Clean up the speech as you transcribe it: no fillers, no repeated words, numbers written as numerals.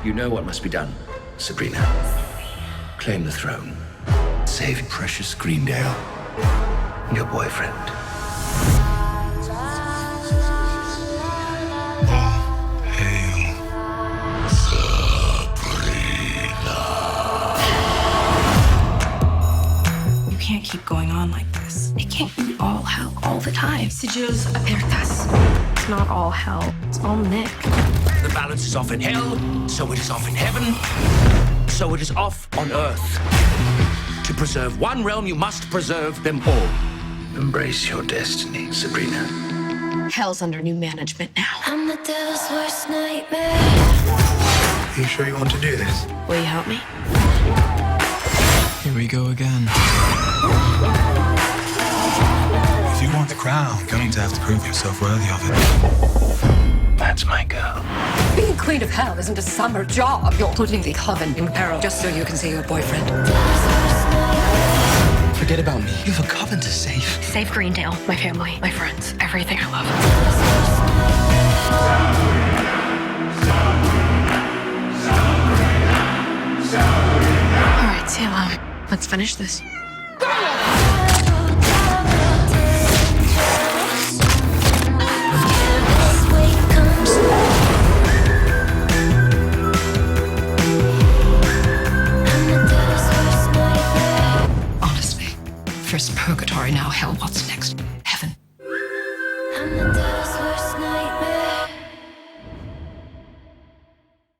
You know what must be done, Sabrina. Claim the throne. Save precious Greendale. Your boyfriend. Hail, You can't keep going on like this. It can't be all hell all the time. Sigils apertas. It's not all hell. It's all Nick. The balance is off in hell, so it is off in heaven, so it is off on earth. To preserve one realm, you must preserve them all. Embrace your destiny, Sabrina. Hell's under new management now. I'm the devil's worst nightmare. Are you sure you want to do this? Will you help me? Here we go again. If you want the crown, you're going to have to prove yourself worthy of it. That's my girl. Being Queen of Hell isn't a summer job. You're putting the coven in peril just so you can see your boyfriend. Forget about me. You have a coven to save. Save Greendale, my family, my friends, everything I love. All right, Salem, let's finish this. Honestly, first purgatory, now hell, what's next?